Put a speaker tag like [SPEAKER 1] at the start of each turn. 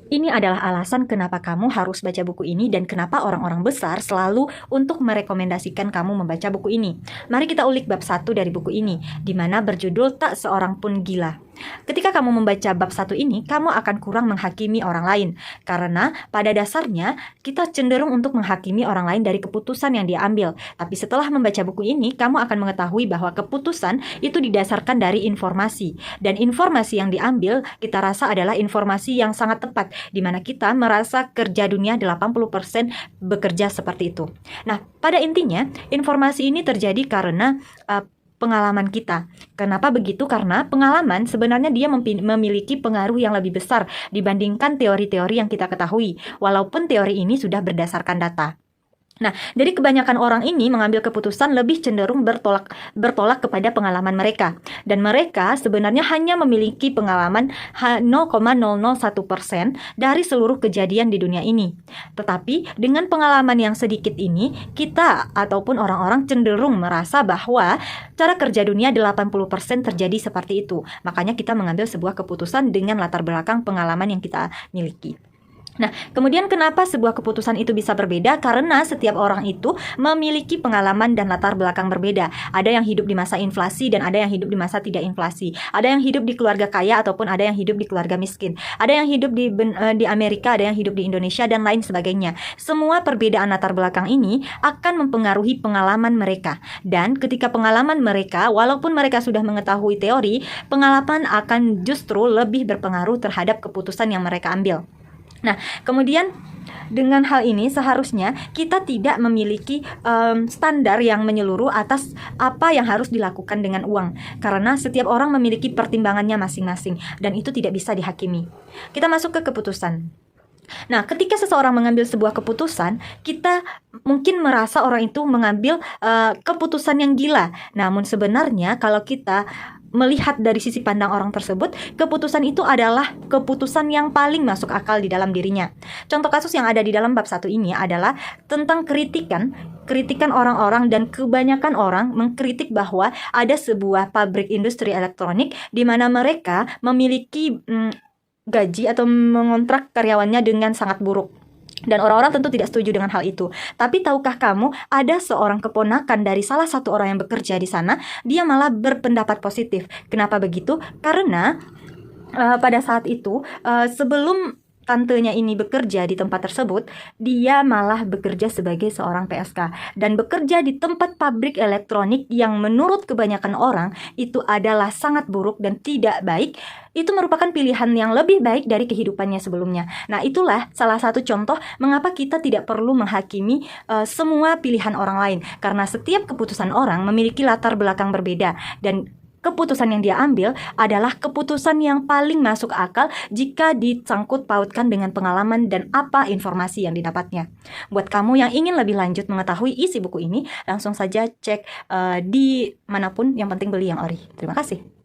[SPEAKER 1] Ini adalah alasan kenapa kamu harus baca buku ini dan kenapa orang-orang besar selalu untuk merekomendasikan kamu membaca buku ini. Mari kita ulik bab 1 dari buku ini, di mana berjudul Tak Seorang Pun Gila. Ketika kamu membaca bab 1 ini, kamu akan kurang menghakimi orang lain. Karena pada dasarnya, kita cenderung untuk menghakimi orang lain dari keputusan yang dia ambil. Tapi setelah membaca buku ini, kamu akan mengetahui bahwa keputusan itu didasarkan dari informasi. Dan informasi yang diambil, kita rasa adalah informasi yang sangat tepat, di mana kita merasa kerja dunia 80% bekerja seperti itu. Nah, pada intinya, informasi ini terjadi karena pengalaman kita. Kenapa begitu? Karena pengalaman sebenarnya dia memiliki pengaruh yang lebih besar dibandingkan teori-teori yang kita ketahui, walaupun teori ini sudah berdasarkan data. Nah, dari kebanyakan orang ini mengambil keputusan lebih cenderung bertolak kepada pengalaman mereka. Dan mereka sebenarnya hanya memiliki pengalaman 0,001% dari seluruh kejadian di dunia ini. Tetapi dengan pengalaman yang sedikit ini, kita ataupun orang-orang cenderung merasa bahwa cara kerja dunia 80% terjadi seperti itu. Makanya kita mengambil sebuah keputusan dengan latar belakang pengalaman yang kita miliki. Nah, kemudian kenapa sebuah keputusan itu bisa berbeda? Karena setiap orang itu memiliki pengalaman dan latar belakang berbeda. Ada yang hidup di masa inflasi dan ada yang hidup di masa tidak inflasi. Ada yang hidup di keluarga kaya ataupun ada yang hidup di keluarga miskin. Ada yang hidup di Amerika, ada yang hidup di Indonesia dan lain sebagainya. Semua perbedaan latar belakang ini akan mempengaruhi pengalaman mereka. Dan ketika pengalaman mereka, walaupun mereka sudah mengetahui teori, pengalaman akan justru lebih berpengaruh terhadap keputusan yang mereka ambil. Nah, kemudian dengan hal ini seharusnya kita tidak memiliki standar yang menyeluruh atas apa yang harus dilakukan dengan uang. Karena setiap orang memiliki pertimbangannya masing-masing dan itu tidak bisa dihakimi. Kita masuk ke keputusan. Nah, ketika seseorang mengambil sebuah keputusan, kita mungkin merasa orang itu mengambil keputusan yang gila. Namun sebenarnya kalau kita melihat dari sisi pandang orang tersebut, keputusan itu adalah keputusan yang paling masuk akal di dalam dirinya. Contoh kasus yang ada di dalam bab 1 ini adalah tentang kritikan orang-orang, dan kebanyakan orang mengkritik bahwa ada sebuah pabrik industri elektronik di mana mereka memiliki gaji atau mengontrak karyawannya dengan sangat buruk. Dan orang-orang tentu tidak setuju dengan hal itu. Tapi tahukah kamu, ada seorang keponakan dari salah satu orang yang bekerja di sana, dia malah berpendapat positif. Kenapa begitu? Karena pada saat itu, sebelum tantenya ini bekerja di tempat tersebut, dia malah bekerja sebagai seorang PSK dan bekerja di tempat pabrik elektronik yang menurut kebanyakan orang itu adalah sangat buruk dan tidak baik. Itu merupakan pilihan yang lebih baik dari kehidupannya sebelumnya. Nah, itulah salah satu contoh mengapa kita tidak perlu menghakimi semua pilihan orang lain, karena setiap keputusan orang memiliki latar belakang berbeda dan keputusan yang dia ambil adalah keputusan yang paling masuk akal jika disangkut pautkan dengan pengalaman dan apa informasi yang didapatnya. Buat kamu yang ingin lebih lanjut mengetahui isi buku ini, langsung saja cek di manapun, yang penting beli yang ori. Terima kasih.